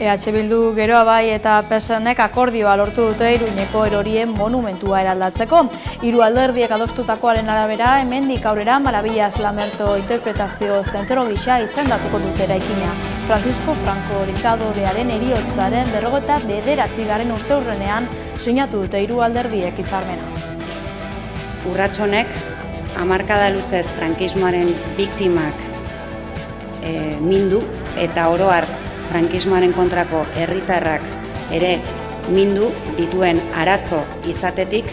EH Bildu Geroa Bai eta PSNek akordioa lortu dute Iruñeko erorien monumentua eraldatzeko. Hiru alderdiek adostutakoaren arabera, hemendik aurrera Maravillas Lamerto interpretazio zentro gisa izendatuko dute eraikina. Francisco Franco diktadorearen heriotzaren 59. urteurrenean sinatu dute hiru alderdiek hitzarmena. Urrats honek hamarkada luzez frankismoaren biktimak mindu eta oro har frankismoaren kontrako herritarrak ere mindu dituen arazo izatetik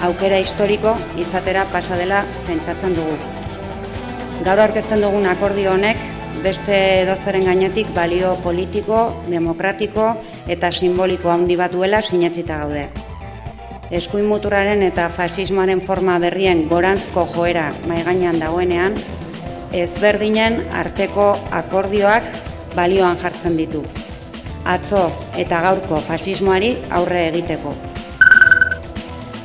aukera historiko izatera pasa dela pentsatzen dugu. Gaur aurkezten dugun akordio honek beste edozeren gainetik balio politiko, demokratiko eta simboliko handi bat duela sinetsita gaude. Eskuin muturraren eta fasismoaren forma berrien goranzko joera mahaigainean dagoenean, ezberdinen arteko akordioak balioan jartzen ditu. Atzo eta gaurko fasismoari aurre egiteko.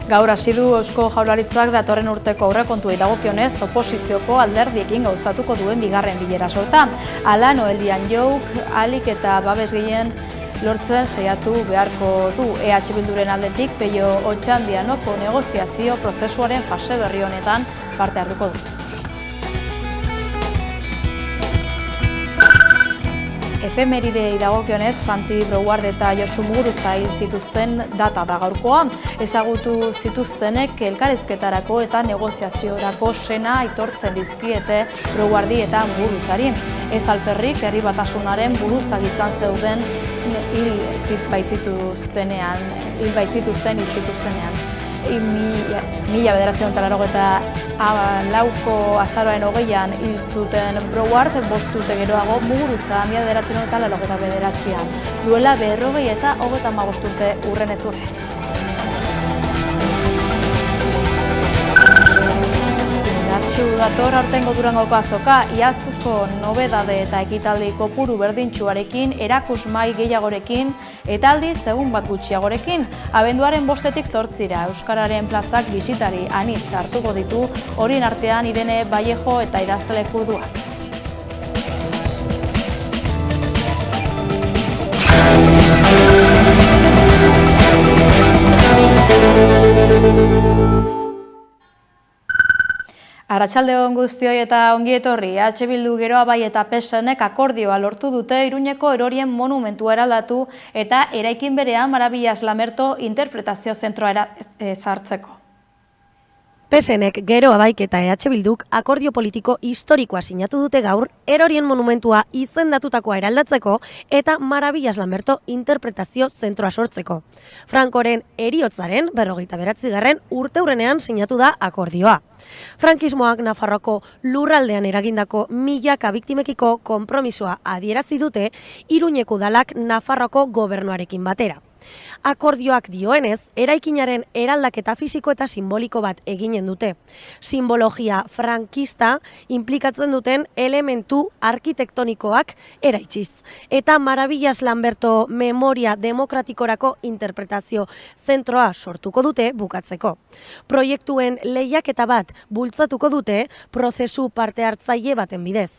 Gaur hasi du Eusko Jaurlaritzak datorren urteko aurrekontuei dagokionez oposizioko alderdiekin gauzatuko duen bigarren bilera sorta. Hala Noeldian Jouk ahalik eta babes gehien lortzen saiatu beharko du. EH Bilduren aldetik Peio Otxandianoko negoziazio prozesuaren fase berri honetan parte hartuko du. Efemeridei dagokionez, Santi Brouard eta Josu Muguruza hil zituzten data da gaurkoa. Ezagutu zituztenek elkarrizketarako eta negoziaziorako sena aitortzen dizkiete Brouardi eta Muguruzari. Ez alferrik herri batasunaren buruzagitzan zeuden hil baitzituztenean. Mila 1984ko azaroaren 20an hil zuten Brouard, 5 urte geroago Muguruza 1989an. Duela 40 eta 35 urte urren ez urre. Dator aurtengo Durangoko azoka, iazko nobedade eta ekitaldi kopuru berdintsuarekin, erakusmai gehiagorekin eta aldiz egun bat gutxiagorekin. Abenduaren 5-tik 8-ra Euskararen plazak bisitari anitz hartuko ditu, horien artean Irene Vallejo eta idazle kurduak. Arratsaldeon guztioi eta ongi etorri. EH Bildu Geroa Bai eta PSNek akordioa lortu dute Iruñeko erorien monumentua eraldatu eta eraikin berean Maravillas Lamerto interpretazio zentroa sartzeko. PSNek Geroa Baik eta EH Bilduk akordio politiko historikoa sinatu dute gaur erorien monumentua izendatutakoa eraldatzeko eta Maravillas Lamerto interpretazio zentroa sortzeko. Francoren heriotzaren 59. urteurrenean sinatu da akordioa. Frankismoak Nafarroako lurraldean eragindako milaka biktimekiko konpromisoa adierazi dute Iruñeko udalak Nafarroako gobernuarekin batera. Akordioak dioenez, eraikinaren eraldaketa fisiko eta simboliko bat eginen dute. Simbologia frankista inplikatzen duten elementu arkitektonikoak eraitsiz. Eta Maravillas Lamerto Memoria Demokratikorako interpretazio zentroa sortuko dute bukatzeko. Proiektuen lehiaketa bat bultzatuko dute prozesu parte hartzaile baten bidez.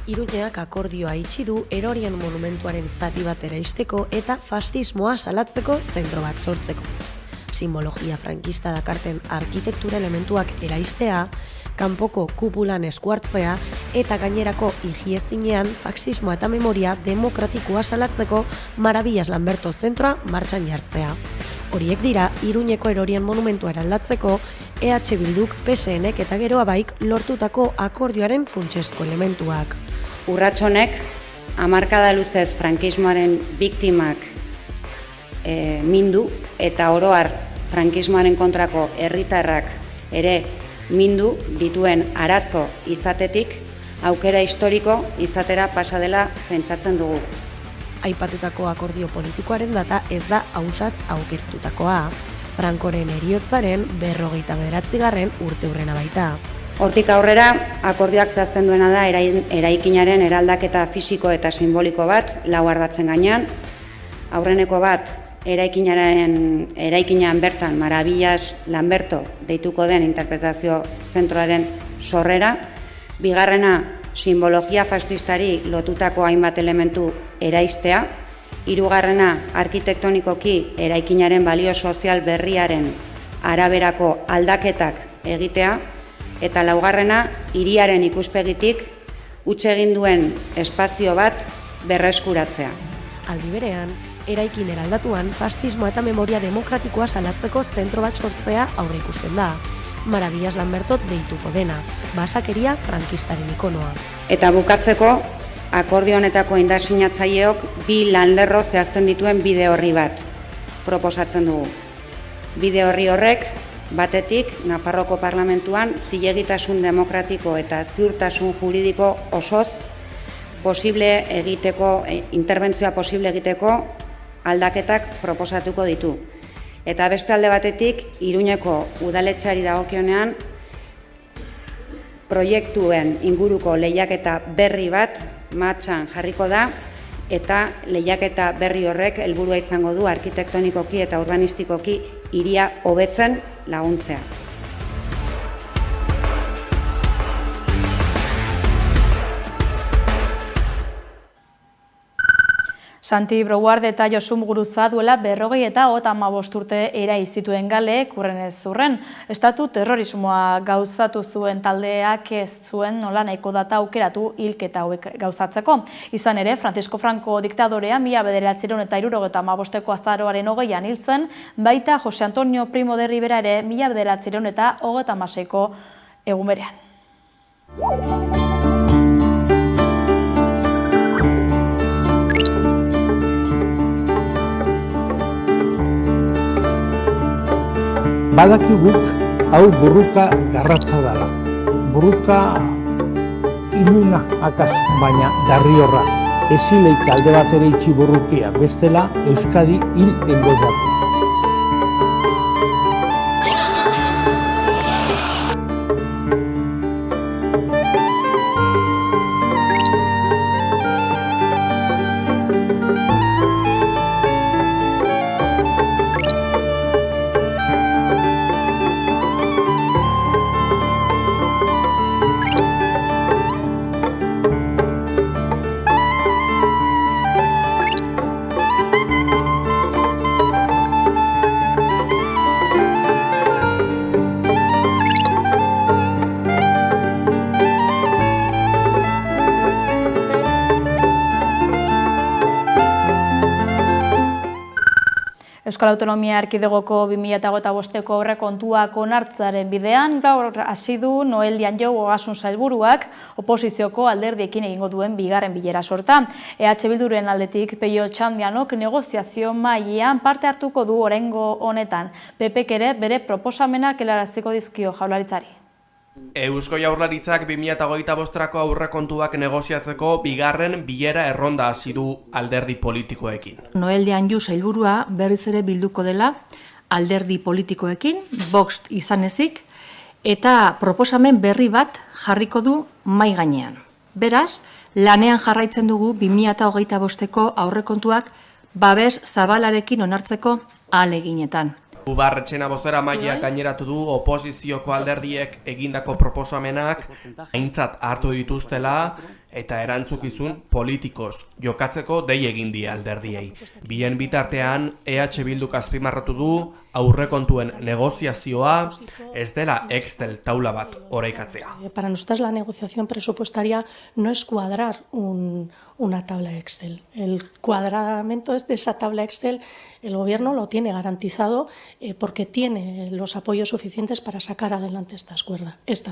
Iruñeak akordioa itxi du erorien monumentuaren zati bat eraisteko eta fascismoa salatzeko zentro bat sortzeko. Simbologia frankista dakarten arkitektura elementuak eraistea, kanpoko kupulan eskuartzea eta gainerako higiezinean fascismoa eta memoria demokratikoa salatzeko Maravillas Lamerto zentroa martxan jartzea. Horiek dira Iruñeko erorien monumentua eraldatzeko EH Bilduk, PSNek eta Geroa Baik lortutako akordioaren funtsezko elementuak. Urrats honek hamarkada luzez frankismoaren biktimak mindu eta oro har frankismoaren kontrako herritarrak ere mindu dituen arazo izatetik aukera historiko izatera pasa dela pentsatzen dugu. Aipatutako akordio politikoaren data ez da ausaz aukeratutakoa. Francoren heriotzaren 59. urteurrena baita. Hortik aurrera, akordioak zehazten duena da eraikinaren eraldaketa fisiko eta simboliko bat, lau ardatzen gainean. Aurreneko bat, eraikinean bertan Maravillas Lamerto deituko den interpretazio zentroaren sorrera. Bigarrena, simbologia fascistari lotutako hainbat elementu eraistea, hirugarrena arkitektonikoki eraikinaren balio sozial berriaren araberako aldaketak egitea, eta laugarrena hiriaren ikuspegitik huts egin duen espazio bat berreskuratzea. Aldi berean, eraikin eraldatuan fascismoa eta memoria demokratikoa salatzeko zentro bat sortzea aurreikusten da. Maravillas Lambertot deituko dena, basakeria frankistaren ikonoa. Eta bukatzeko, akordio honetako indarsinatzailek bi lanlerro zehazten dituen bide orri bat proposatzen dugu. Bide orri horrek, batetik, Nafarroko Parlamentuan zilegitasun demokratiko eta ziurtasun juridiko osoz posible egiteko, interbentzioa posible egiteko aldaketak proposatuko ditu. Eta beste alde batetik, Iruñeko udaletxeari dagokionean proiektuen inguruko lehiaketa berri bat martxan jarriko da, eta lehiaketa berri horrek helburua izango du arkitektonikoki eta urbanistikoki hiria hobetzen laguntzea. Santi Brouard eta Josu Muguruza duela 40 eta 55 urte erai zituen galeek urrenez urren. Estatu terrorismoa gauzatu zuen taldeak ez zuen nola nahiko data aukeratu hilketa hauek gauzatzeko. Izan ere, Francisco Franco diktadorea 1975ko azaroaren 20an hil zen, baita Jose Antonio Primo de Rivera ere 1936ko egun berean. Badakiguk hau burruka garratza dela. Burruka iluna akaz, baina darriorra. Ezileik alde batera itxi burrukia, bestela Euskadi hil engozatu. Euskal Autonomia Erkidegoko 2025ko aurrekontuak onartzearen bidean, gaur hasi du Noel Dianjou Ogasun Sailburuak oposizioko alderdiekin egingo duen bigarren bilera sorta. EH Bilduren aldetik Peio Txandianok negoziazio mailean parte hartuko du oraingo honetan. PPk ere bere proposamenak helaraziko dizkio Jaurlaritzari. Eusko Jaurlaritzak 2025ko aurrekontuak negoziatzeko bigarren bilera erronda hasi du alderdi politikoekin. Noel Dianjou sailburua berriz ere bilduko dela alderdi politikoekin, Vox izan ezik, eta proposamen berri bat jarriko du mahai gainean. Beraz, lanean jarraitzen dugu 2025ko aurrekontuak babes zabalarekin onartzeko ahaleginetan. Barretxena bozeramaileak gaineratu du oposizioko alderdiek egindako proposamenak aintzat hartu dituztela eta erantzukizun politikoz jokatzeko dei egin die alderdiei. Bien bitartean EH Bilduk azpimarratu du aurrekontuen negoziazioa ez dela Excel taula bat oraikatzea. Para nosotras la negociación presupuestaria no es cuadrar una tabla Excel. El cuadramiento de esa tabla Excel el Gobierno lo tiene garantizado porque tiene los apoyos suficientes para sacar adelante estas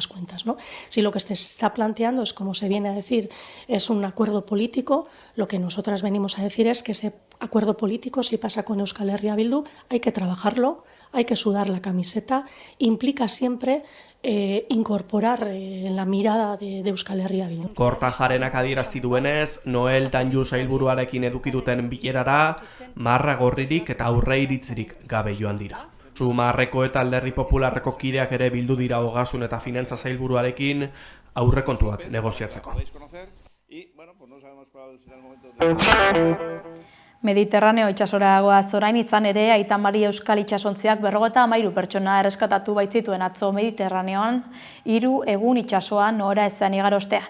cuentas, ¿no? Si lo que se está planteando es, como se viene a decir, es un acuerdo político, lo que nosotras venimos a decir es que ese acuerdo político, si pasa con Euskal Herria Bildu, hay que trabajarlo, hay que sudar la camiseta, implica siempre incorporar en la mirada de Euskal Herria Bildu. Kortajarenak adierazti duenez, Noel Dianjou sailburuarekin eduki duten bilerara, marra gorririk eta aurreiritzirik gabe joan dira. Zumarreko eta Alderdi Popularreko kideak ere bildu dira Ogasun eta Finantza sailburuarekin aurrekontuak negoziatzeko. Mediterraneo itsasora goaz orain, izan ere Aita Mari Euskal itsasontziak 53 pertsona erreskatatu baitzituen atzo Mediterraneoan 3 egun itsasoan nora ezean igarostean.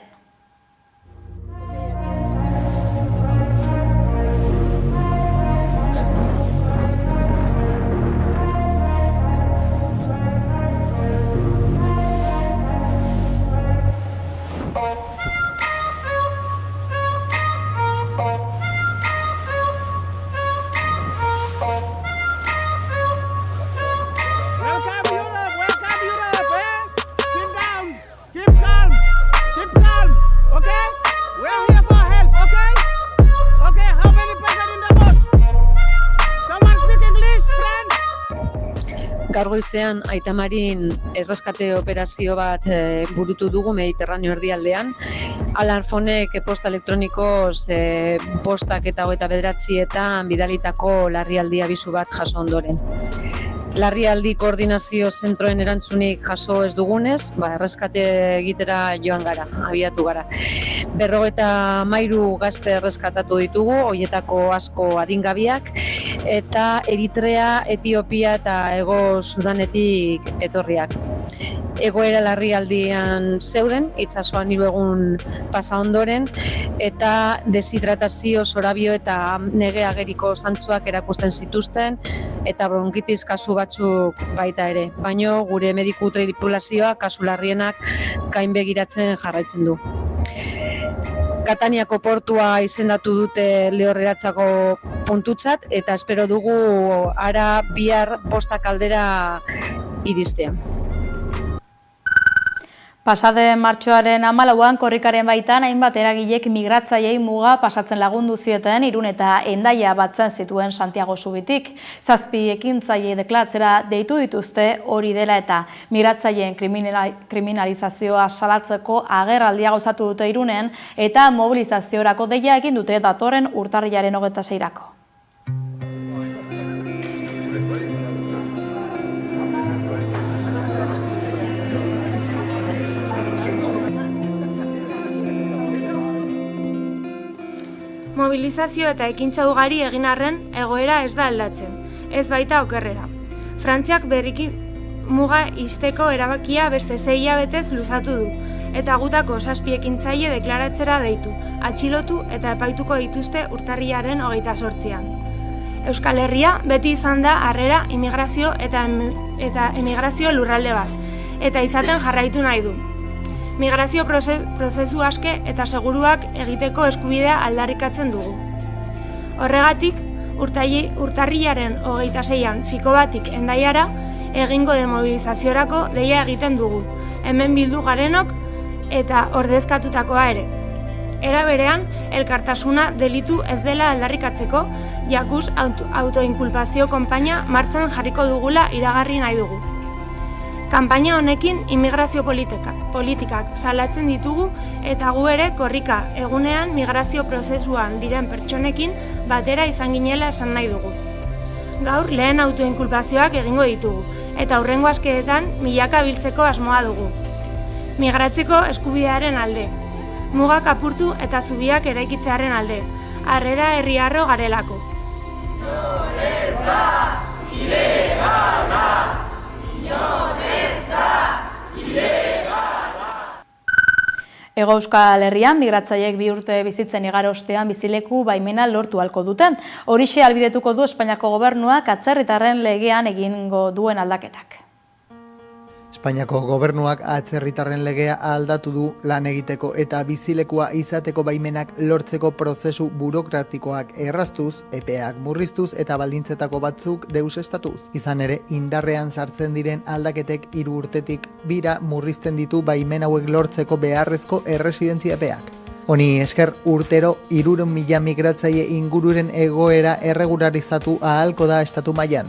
goizean Aitamarin erreskate operazio bat burutu dugu Mediterraneo erdialdean. Alarfonek posta elektronikoz postak eta 29etan bidalitako larrialdi abisu bat jaso ondoren. Larrialdi koordinazio zentroen erantzunik jaso ez dugunez, erreskate egitera joan gara, abiatu gara. 53 gazte erreskatatu ditugu, horietako asko adingabiak, eta Eritrea, Etiopia eta Hego Sudanetik etorriak. Egoera larrialdian zeuden, itsasoan 3 egun pasa ondoren, eta deshidratazio, zorabio eta nege ageriko zantzuak erakusten zituzten, eta bronkitis kasu batzuk baita ere. Baino gure mediku tripulazioa kasu larrienak gainbegiratzen jarraitzen du. Kataniako portua izendatu dute lehorreratzako puntutzat, eta espero dugu ara bihar postak aldera iristea. Pasade martxoaren 14an korrikaren baitan hainbat eragilek migratzaileei muga pasatzen lagundu zieten Irun eta Hendaia batzen zituen Santiago Zubitik. 7 ekintzaile deklaratzera deitu dituzte, hori dela eta migratzaileen kriminalizazioa salatzeko agerraldia gauzatu dute Irunen eta mobilizaziorako deia egin dute datorren urtarrilaren 26erako. Mobilizazio eta ekintza ugari egin arren egoera ez da aldatzen, ez baita okerrera. Frantziak berriki muga ixteko erabakia beste 6 hilabetez luzatu du, eta gutako 7 ekintzaile deklaratzera deitu, atxilotu eta epaituko dituzte urtarrilaren 28an. Euskal Herria beti izan da harrera immigrazio eta emigrazio lurralde bat, eta izaten jarraitu nahi du. Migrazio prozesu aske eta seguruak egiteko eskubidea aldarrikatzen dugu. Horregatik, urtarrilaren 26an Fikobatik Hendaiara egingo demobilizaziorako deia egiten dugu, hemen bildu garenok eta ordezkatutakoa ere. Era berean, elkartasuna delitu ez dela aldarrikatzeko, jakuz autoinkulpazio konpaina martxan jarriko dugula iragarri nahi dugu. Kanpaina honekin immigrazio politikak salatzen ditugu eta gu ere korrika egunean migrazio prozesuan diren pertsonekin batera izan ginela esan nahi dugu. Gaur lehen autoinkulpazioak egingo ditugu eta hurrengo askeetan milaka biltzeko asmoa dugu. Migratzeko eskubidearen alde, mugak apurtu eta zubiak eraikitzearen alde, harrera herriarro garelako. Ez da ilegala! Hego Euskal Herrian migratzaileek 2 urte bizitzen igaro ostean bizileku baimena lortu ahalko dute. Horixe ahalbidetuko du Espainiako gobernuak atzerritarren legean egingo duen aldaketak. Espainiako gobernuak atzerritarren legea aldatu du lan egiteko eta bizilekua izateko baimenak lortzeko prozesu burokratikoak erraztuz, epeak murriztuz eta baldintzetako batzuk deuseztatuz. Izan ere, indarrean sartzen diren aldaketek 3 urtetik 2 murrizten ditu baimen hauek lortzeko beharrezko erresidentzia epeak. Honi esker urtero 300.000 migratzaile ingururen egoera erregularizatu ahalko da estatu mailan.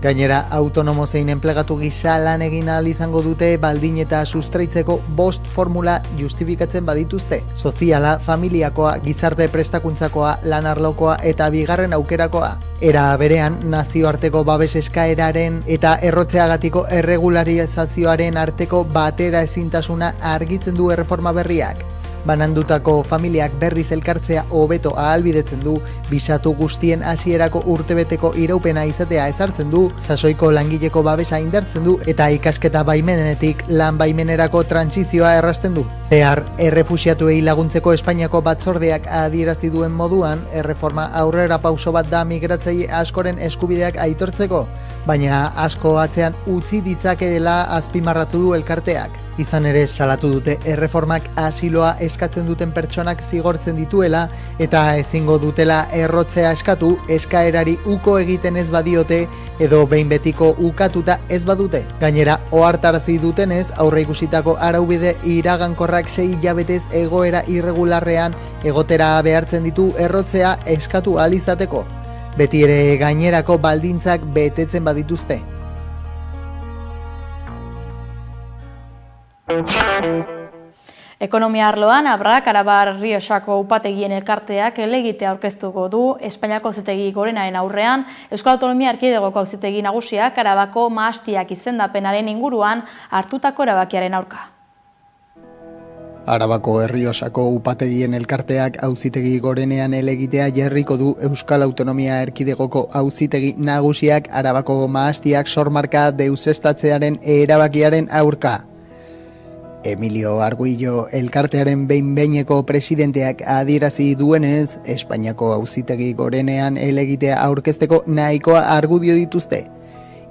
Gainera, autonomo zein enplegatu gisa lan egin ahal izango dute baldin eta sustraitzeko 5 formula justifikatzen badituzte. Soziala, familiakoa, gizarte prestakuntzakoa, lan arlokoa eta bigarren aukerakoa. Era berean, nazioarteko babes eskaeraren eta errotzeagatiko erregularizazioaren arteko batera ezintasuna argitzen du erreforma berriak. Banandutako familiak berriz elkartzea hobeto ahalbidetzen du, bisatu guztien hasierako urtebeteko iraupena izatea ezartzen du, sasoiko langileko babesa indartzen du eta ikasketa baimenetik lan baimenerako trantsizioa errazten du. Zehar, errefuxiatuei laguntzeko Espainiako batzordeak adierazi duen moduan, erreforma aurrera pauso bat da migratzaile askoren eskubideak aitortzeko, baina asko atzean utzi ditzakeela azpimarratu du elkarteak. Izan ere, salatu dute erreformak asiloa eskatzen duten pertsonak zigortzen dituela eta ezingo dutela errotzea eskatu, eskaerari uko egiten ez badiote edo behin betiko ukatuta ez badute. Gainera, ohartarazi dutenez, aurreikusitako araubide iragankorrak 6 hilabetez egoera irregularrean egotera behartzen ditu errotzea eskatu ahal izateko. Beti ere gainerako baldintzak betetzen badituzte. Ekonomia arloan, Abrak, Arabar Rioxako upategien elkarteak helegitea aurkeztuko du Espainiako Auzitegi Gorenaren aurrean, Euskal Autonomia Erkidegoko Auzitegi Nagusiak Arabako mahastiak izendapenaren inguruan hartutako erabakiaren aurka. Arabako Errioxako upategien elkarteak Auzitegi Gorenean helegitea jarriko du Euskal Autonomia Erkidegoko Auzitegi Nagusiak Arabako mahastiak sormarka deuseztatzearen erabakiaren aurka. Emilio Arguillo elkartearen behin-behineko presidenteak adierazi duenez, Espainiako Auzitegi Gorenean helegitea aurkezteko nahikoa argudio dituzte.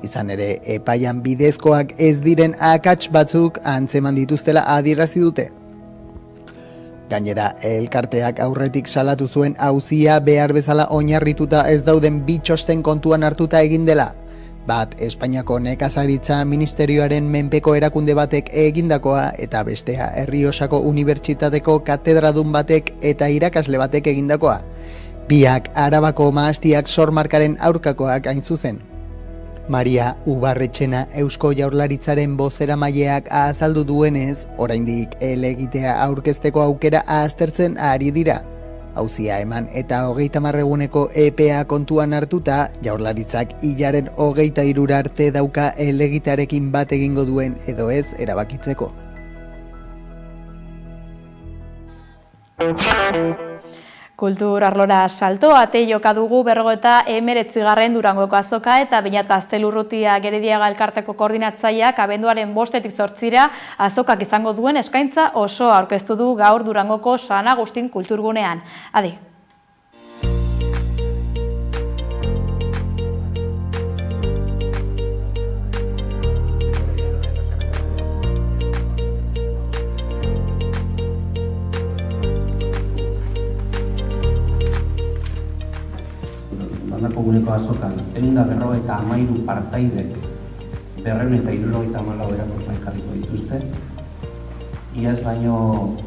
Izan ere, epaian bidezkoak ez diren akats batzuk antzeman dituztela adierazi dute. Gainera, elkarteak aurretik salatu zuen auzia behar bezala oinarrituta ez dauden bi txosten kontuan hartuta egin dela. Bat, Espainiako nekazaritza ministerioaren menpeko erakunde batek egindakoa eta bestea Errioxako Unibertsitateko katedradun batek eta irakasle batek egindakoa. Biak Arabako mahastiak sormarkaren aurkakoak hain zuzen. Maria Ubarretxena Eusko Jaurlaritzaren bozeramaileak azaldu duenez, oraindik helegitea aurkezteko aukera aztertzen ari dira. Auzia eman eta 30 eguneko EPA kontuan hartuta, Jaurlaritzak hilaren 23 arte dauka helegitearekin bat egingo duen edo ez erabakitzeko. Kultur arlora salto, ate joka dugu 59. Durangoko azoka eta Beñat Gaztelurrutia Gerediaga elkarteko koordinatzaileak abenduaren 5-tik 8 azokak izango duen eskaintza oso aurkeztu du gaur Durangoko San Agustin kulturgunean. Adi. Guneko azokan, 153 partaidek 274 erakusmai jarriko dituzte. Iaz baino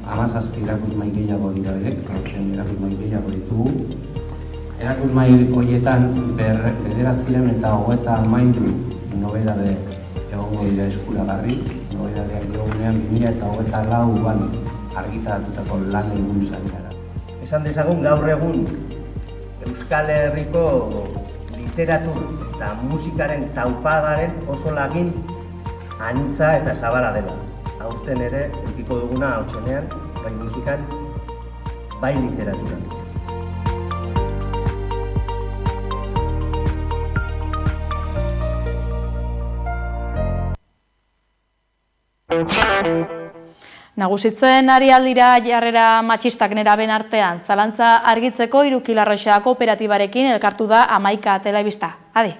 17 erakusmai gehiago dira ere, erakusmai gehiago ditugu. Erakusmai horietan 933 nobedade egongo dira eskuragarri. Nobedadeak diogunean 2024an argitaratutako lanei buruz ari gara. Esan dezagun gaur egun Euskal Herriko literatur eta musikaren taupadaren oso lagin anitza eta zabala dela. Aurten ere, edukiko duguna hautsenean, bai musikan, bai literaturan. Nagusitzen ari aldira jarrera matxistak neraben artean, zalantza argitzeko Irukilarroxa kooperatibarekin elkartu da 11 telebista. Adi.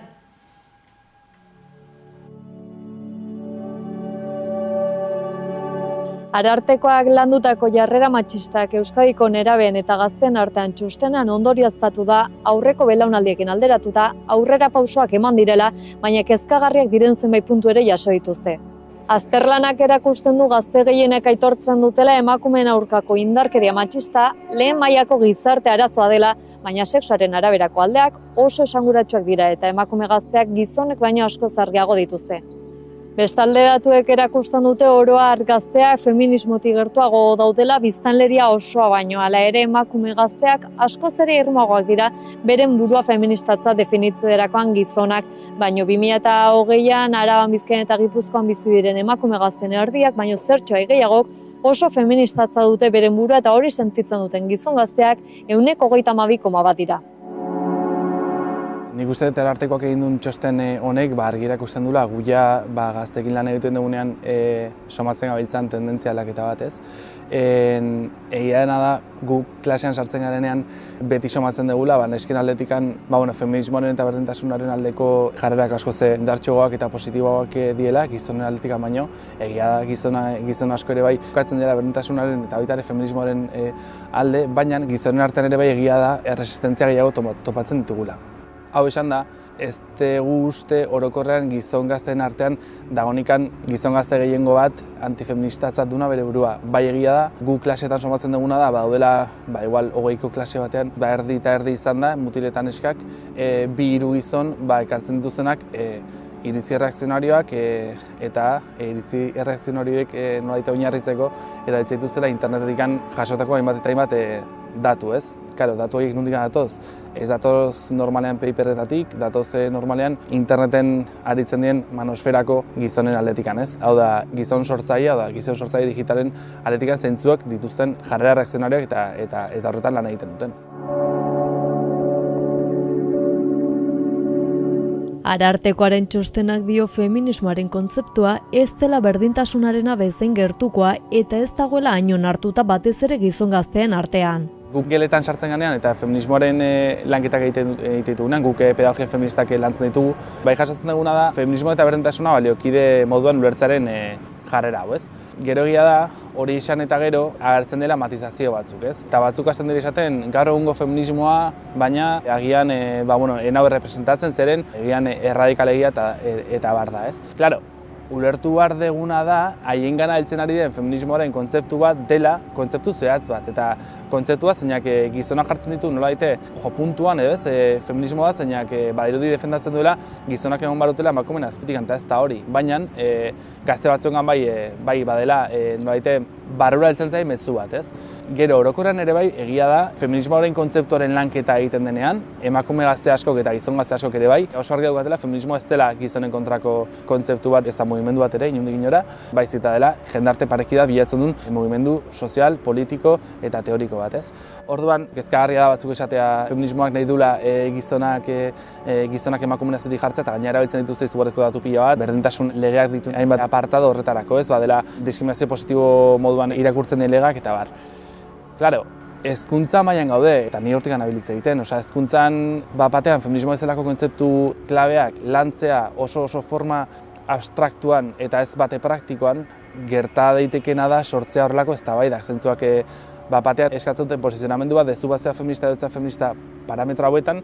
Arartekoak landutako jarrera matxistak Euskadiko nerabeen eta gazteen artean txostenan ondorioztatu da aurreko belaunaldiekin alderatuta aurrera pausoak eman direla, baina kezkagarriak diren zenbait puntu ere jaso dituzte. Azterlanak erakusten du gazte gehienek aitortzen dutela emakumeen aurkako indarkeria matxista lehen mailako gizarte arazoa dela, baina sexuaren araberako aldeak oso esanguratsuak dira eta emakume gazteak gizonek baino askoz argiago dituzte. Bestalde datuek erakusten dute oro har gazteak feminismotik gertuago daudela biztanleria osoa baino, hala ere emakume gazteak askoz ere irmoagoak dira beren burua feministatza definitzerakoan gizonak, baino 2020an Araban, Bizkaian eta Gipuzkoan bizi diren emakume gazteen erdiak baino zertxo gehiagok oso feministatza dute beren burua eta hori sentitzen duten gizon gazteak 22,1 dira. Nik uste dut Arartekoak egin duen txosten honek argi erakusten duela, gu ja gaztekin lan egiten dugunean somatzen gabiltzan tendentzialak eta batez. Egia dena da, gu klasean sartzen garenean beti somatzen dugula, nesken aldetikan feminismoaren eta berdintasunaren aldeko jarrerak asko indartsuagoak eta positiboak diela, gizonen aldetikan baino. Egia da, gizon asko ere bai kokatzen dela berdintasunaren eta baita ere feminismoaren alde, baina gizonen artean ere bai egia da erresistentzia gehiago topatzen ditugula. Hau esan da, ez dugu uste orokorrean gizon gazteen artean dagonikan gizon gazte gehiengo bat antifeministatzat duna bere burua. Bai egia da, gu klaseetan somatzen duguna da, daudela igual 20ko klase batean, erdi eta erdi izan da, mutiletan eskak, 2-3 gizon ekartzen dituzenak iritzi erreakzionarioak eta iritzi erreakzionarioek nolaita oinarritzeko erabiltzen dituztela internetetik jasotako hainbat eta hainbat datu, ez? Karo, datu horiek nondik datoz? Ez datoz normalean paperretatik, datoz normalean interneten aritzen dien manosferako gizonen aldetikan, ez? Hau da, gizon sortzaile digitalen aldetikan zeintzuak dituzten jarrera reakzionarioak eta horretan lan egiten duten. Arartekoaren txostenak dio feminismoaren kontzeptua ez dela berdintasunarena bezain gertukoa eta ez dagoela hain onartuta batez ere gizon gazteen artean. Guk geletan sartzen ganean eta feminismoaren lanketak egiten ditugunean, guk pedagogia feministak lantzen ditugu. Bai jasotzen duguna da, feminismo eta berdintasuna baliokide moduan ulertzaren jarrera hau, ez? Gero egia da, hori izan eta gero agertzen dela matizazio batzuk, ez? Eta batzuk hasten dira esaten gaur egungo feminismoa, baina agian enau representatzen zeren, agian erradikalegia eta bar da, ez? Claro, ulertu behar deguna da, haiengana heltzen ari den feminismoaren kontzeptu bat dela kontzeptu zehatz bat. Eta kontzeptua zeinak gizonak jartzen ditu nola daite jopuntuan edo ez, feminismoa zeinak badirudi defendatzen duela gizonak egon barutela emakumeen azpitik eta ez da hori. Baina gazte batzuengan bai badela nola daite barrura heltzen zain mezu bat, ez? Gero orokorrean ere bai egia da feminismoaren kontzeptuaren lanketa egiten denean, emakume gazte askok eta gizon gazte askok ere bai, oso argi daukatela feminismoa ez dela gizonen kontrako kontzeptu bat, ez da mugimendu bat ere, inondik inora, baizita dela jendarte parekida bilatzen duen mugimendu sozial, politiko eta teoriko bat, ez? Orduan, kezkagarria da batzuk esatea feminismoak nahi dula gizonak emakumeen azpitik jartzea eta gainera erabiltzen dituzte izugarrizko datu pila bat, berdintasun legeak ditu hainbat apartado horretarako, ez? Badela diskriminazio positibo moduan irakurtzen den legeak eta bar. Claro, hezkuntza mailan gaude, eta ni hortik anabilitze egiten, hezkuntzan batean feminismo bezalako kontzeptu klabeak lantzea oso forma abstraktuan eta ez bate praktikoan, gerta daitekena da sortzea horrelako eztabaidak, zentzuak batean eskatzen duten posizionamendu bat dezu batzea feminista parametro hauetan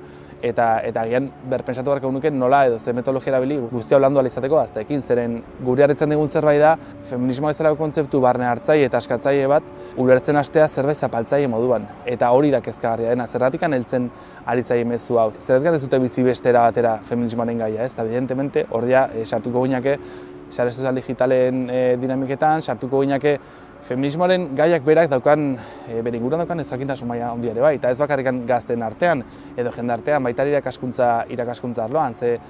eta agian berpentsatu beharko nuke nola edo ze metodologia erabili guztia holandu izateko gazteekin, zeren gure harritzen digun zerbait da feminismoa bezalako kontzeptu barne hartzaile eta askatzaile bat ulertzen hastea zerbait zapaltzaile moduan eta hori da kezkagarria dena, zerratikan heltzen aritzaile mezu hau. Zerratikan ez dute bizi bestera batera feminismoaren gaia, ez? Eta evidentemente horria sartuko ginake sare sozial digitalen dinamiketan, sartuko ginake feminismoaren gaiak berak daukan, bere inguruan daukan ezjakintasun maila handia ere bai, eta ez bakarrikan gazten artean edo jendartean, baita irakaskuntza arloan, ze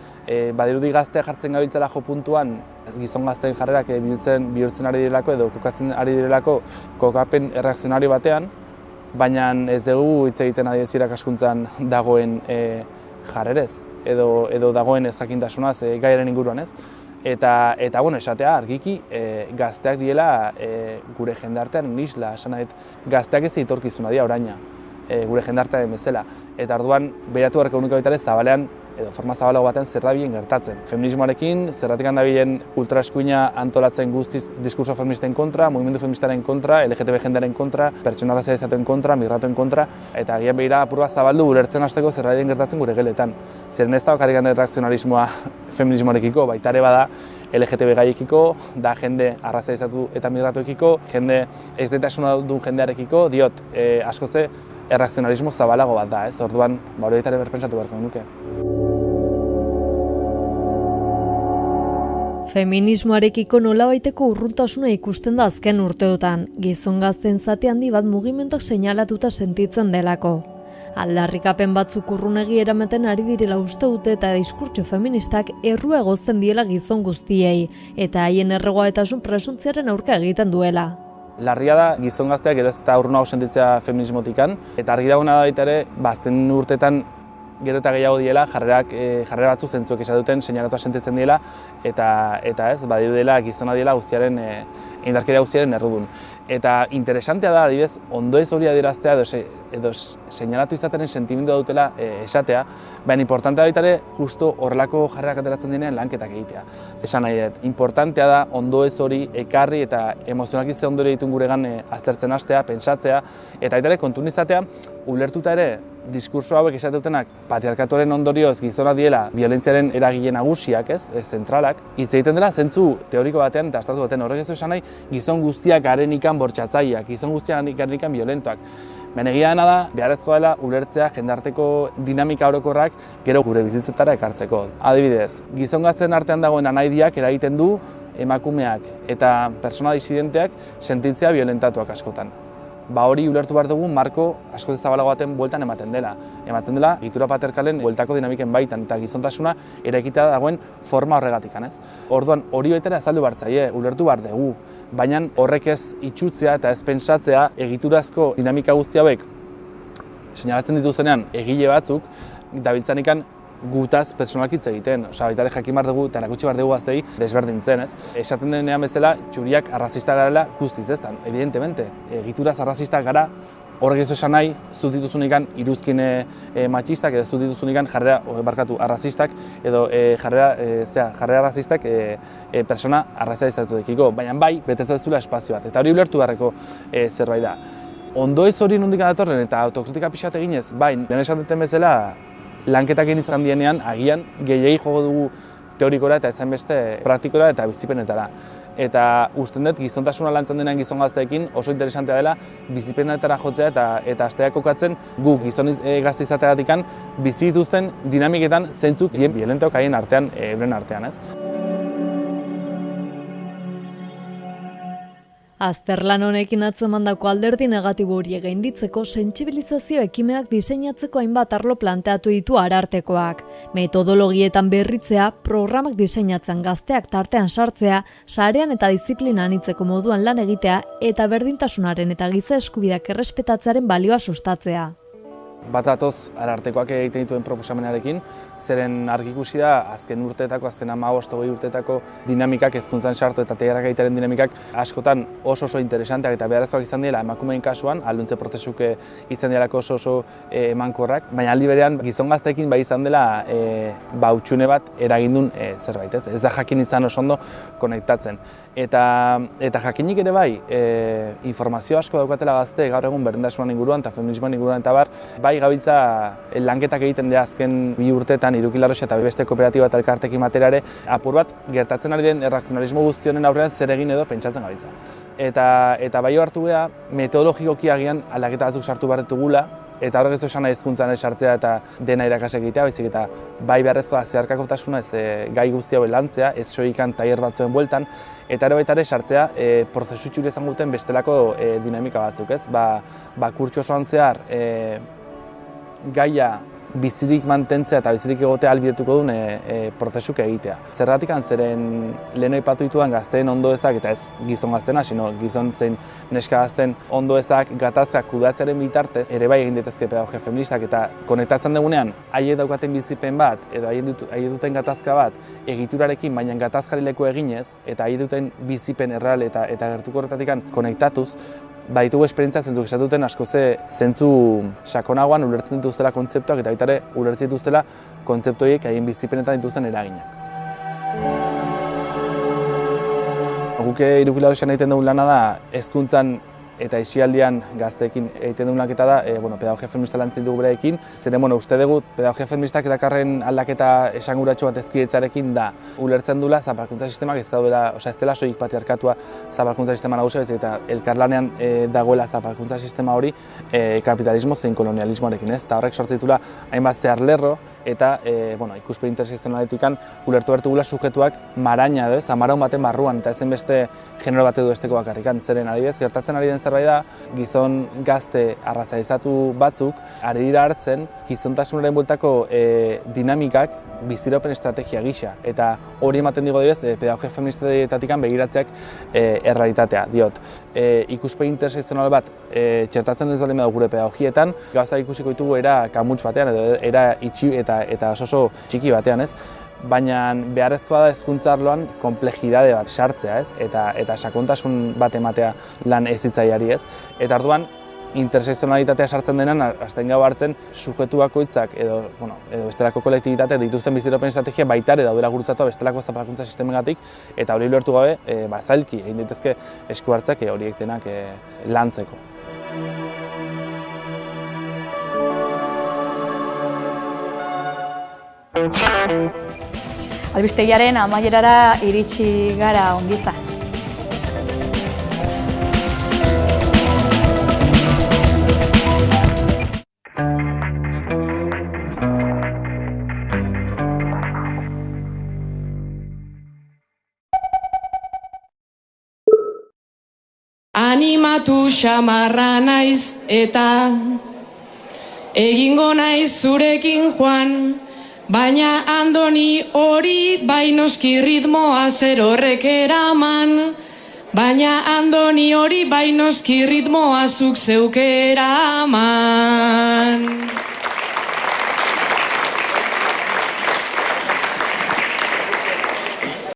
badirudi gaztea jartzen gabiltzela jo puntuan gizon gazteen jarrerak bihurtzen ari direlako edo kokatzen ari direlako kokapen erreakzionario batean, baina ez dugu hitz egiten adiez irakaskuntzan dagoen jarrerez edo dagoen ezjakintasunaz gaiaren inguruan, ez? Eta esatea argiki gazteak diela gure jendartean isla, esan nahi, gazteak ez etorkizuna dira oraina, gure jendartearen bezala. Eta orduan beratu beharko uniko baita ere zabalean edo forma zabalago batean zerrabilen gertatzen. Feminismoarekin, zerratik handabilen ultraeskuina antolatzen guztiz diskurso feministen kontra, mugimendu feministaren kontra, LGTB jendearen kontra, pertsona razializatuen kontra, migratuen kontra, eta agian behira apur bat zabaldu ulertzen hasteko zerrabilen gertatzen gure geletan. Zeren ez da bakarrikan erreakzionalismoa feminismoarekiko, baita ere bada LGTB gaiekiko, da jende arrazializatu eta migratuekiko, jende ez detasuna duen jendearekiko, diot, askoze erreakzionalismo zabalago bat da, ez? Orduan, hori baita ere berpentsatu beharko nuke. Feminismoarekiko nolabaiteko urruntasuna ikusten da azken urteotan, gizon gazten zati handi bat mugimenduak seinalatuta sentitzen delako. Aldarrikapen batzuk urrunegi eramaten ari direla uste dute eta diskurtso feministak errua egozten diela gizon guztiei, eta haien erregoaetasun presuntziaren aurka egiten duela. Larria da gizon gazteak gero ez eta urruna hau sentitzea feminismotikan, eta argi dagoena da baita ere, azken urteetan gero eta gehiago diela, jarrera batzuk zentzuek esaduten seinalatua sentitzen diela, eta ez, badiru dela gizona diela guztiaren, indarkeria guztiaren errudun. Eta interesantea da, adibidez, ondo ez hori adieraztea edo seinalatu izatearen sentimendua dutela esatea, baina importantea baita ere, justo horrelako jarrerak ateratzen denean lanketak egitea. Esan nahi dut, importantea da ondo ez hori ekarri eta emozionalki ze ondore ditun guregan aztertzen hastea, pentsatzea, eta baita ere kontun izatea, ulertuta ere, diskurso hauek esatetutenak patriarkatuaren ondorioz gizona diela violentziaren eragile nagusiak, ez zentralak, hitz egiten dela zentzu teoriko batean eta astartu batean horrek ez esan nahi gizon guztiak garenikan bortxatzaileak, gizon guztiak garenikan violentoak. Baina egia dena da, beharrezkoa dela ulertzea jendarteko dinamika orokorrak gero gure bizitzetara ekartzeko. Adibidez, gizon gazteen artean dagoen anaidiak eragiten du emakumeak eta pertsona disidenteak sentitzea violentatuak askotan. Hori ulertu behar dugu marko asko zabalago baten bueltan ematen dela. Ematen dela, egitura patriarkalen bueltako dinamiken baitan eta gizontasuna eraikita dagoen forma horregatikan, ez? Orduan, hori baitera azaldu behar ulertu behar dugu. Baina horrek ez itxutzea eta ez pentsatzea egiturazko dinamika guzti hauek seinalatzen dituzenean egile batzuk dabiltzanikan gutaz pertsonalkitz egiten. Baita ere jakin behar dugu eta erakutsi behar dugu gaztei desberdintzen, ez? Esaten denean bezala, txuriak arrazistak garela guztiz eztan, evidentemente. Egituraz arrazistak gara, horrek ez esan nahi, ez dut dituzunikan iruzkin matxistak, edo ez dut dituzunikan jarrera arrazistak, edo jarrera arrazistak persona arrazizatu dekiko. Baina bai, betetzen zula espazio bat, eta hori ulertu beharreko zerbait da. Ondoiz hori nondik datorren eta autokritika pixat eginez, baina lehen esaten bezala, lanketak egin izan dienean, agian gehiegi jogo dugu teorikora eta ezain beste praktikora eta bizipenetara. Eta usten dut, gizontasuna lantzen denean gizon gazteekin oso interesantea dela bizipenetara jotzea eta asteak kokatzen gu gizon gazte izateagatikan bizi dituzten dinamiketan zeintzuk violentoak haien artean, euren artean, ez? Azterlan honekin atzemandako alderdi negatibo horiek gainditzeko sentsibilizazio ekimenak diseinatzeko hainbat arlo planteatu ditu Arartekoak. Metodologietan berritzea, programak diseinatzen gazteak tartean sartzea, sarean eta disiplina anitzeko moduan lan egitea eta berdintasunaren eta giza eskubideak errespetatzearen balioa sustatzea. Bat datoz Arartekoak egiten dituen proposamenarekin, zeren argi ikusi da azken urteetako, azken 15-20 urteetako dinamikak hezkuntzan sartu eta tegerak egitearen dinamikak askotan oso interesanteak eta beharrezkoak izan dira emakumeen kasuan, alduntze prozesuk izan direlako oso emankorrak, baina aldi berean gizon gazteekin bai izan dela hutsune bat eragindun zerbait, ez? Ez da jakin izan oso ondo konektatzen. Eta jakinik ere bai, informazio asko daukatela gazte gaur egun berdintasunan inguruan eta feminismoan inguruan eta bai gabiltza lanketak egiten dira azken 2 urteetan Irukilarroxa eta beste kooperatiba eta elkartekin batera ere apur bat gertatzen ari den errazionalismo guzti honen aurrean zer egin edo pentsatzen gabiltza. Eta bai hartu beha metodologikoki agian aldaketa batzuk sartu behar ditugula eta horrek ez esan nahi hezkuntzan ez sartzea eta dena irakasle egitea, baizik eta bai beharrezkoa zeharkakotasuna ez gai guzti hau lantzea, ez soikan tailer batzuen bueltan, eta ere baita ere sartzea prozesu txuri izango duten bestelako dinamika batzuk, ez? Kurtso osoan zehar gaia bizirik mantentzea eta bizirik egotea ahalbidetuko duen prozesuk egitea. Zergatik zeren lehen aipatu ditudan gazteen ondoezak, eta ez gizon gaztena, sino gizon zein neska gazten ondoezak gatazkak kudeatzearen bitartez, ere bai egin daitezke pedagogia feministak eta konektatzen dugunean haiek daukaten bizipen bat edo haiek duten gatazka bat egiturarekin, baina gatazkari leku eginez eta haiek duten bizipen erreal eta gertuko horretatik konektatuz, baditugu esperientzia zentzuk esatuten asko zentzu sakonagoan ulertzen dituztela kontzeptuak eta baita ere ulertzen dituztela kontzeptu horiek haien bizipenetan dituzten eraginak. Guk Irukilarroxan egiten dugun lana da hezkuntzan eta aisialdian gazteekin egiten dugun laketa da pedagogia feminista lantzen dugu bereekin. Zeren, uste dugu pedagogia feministak dakarren aldaketa esanguratsu bat ezkidetzarekin da ulertzen dula zapalkuntza sistemak ez dela soilik patriarkatua zapalkuntza sistema nagusia, eta elkarlanean dagoela zapalkuntza sistema hori kapitalismo zein kolonialismoarekin, ez? Eta horrek sortzen ditula hainbat zehar lerro eta ikuspegi intersekzionaletikan ulertu bertugula sujetuak maraina edo ez, amaraun baten barruan eta ezen beste genero bat edo besteko bakarrikan. Zeren adibidez, gertatzen ari den zerbait da, gizon gazte arrazaizatu batzuk ari dira hartzen gizontasunaren bueltako dinamikak biziraupen estrategia gisa. Eta hori ematen digo adibidez, pedagogia feministetatik begiratzeak errealitatea, diot. Ikuspegi intersekzional bat txertatzen ez baldin badu gure pedagogietan, gauza ikusiko ditugu era kamuts batean edo era itxi eta oso txiki batean, ez? Baina beharrezkoa da hezkuntza arloan konplexidade bat sartzea, ez? Eta sakontasun bat ematea lan hezitzaileari, ez? Eta orduan intersekzionalitatea sartzen denan hasten gau hartzen sujetu bakoitzak edo bestelako kolektibitate dituzten biziraupen estrategia baita ere daudela gurutzatua bestelako zapalkuntza sistemengatik eta hori ulertu gabe zailki egin daitezke esku hartzak horiek denak lantzeko. Albistegiaren amaierara iritsi gara, ongizan. animatu xamarra naiz eta egingo naiz zurekin joan, baina Andoni hori bainoski ritmoa zer horrek eraman, baina Andoni hori bainoski ritmoa zuk zeuk eraman.